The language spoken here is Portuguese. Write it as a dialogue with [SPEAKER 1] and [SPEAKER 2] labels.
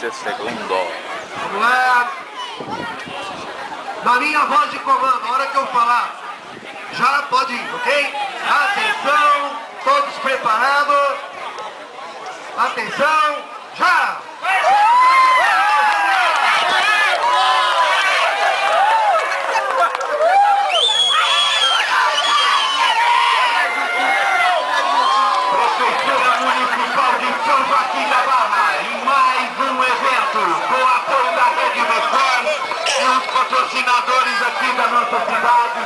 [SPEAKER 1] 15 segundos.
[SPEAKER 2] Vamos lá. Na minha voz de comando, a hora que eu falar, já pode ir, ok? Atenção, todos preparados. Atenção, já! Prefeitura Municipal de São Joaquim da Barra, em mais um evento, com apoio da Rede Record e os patrocinadores aqui da nossa cidade.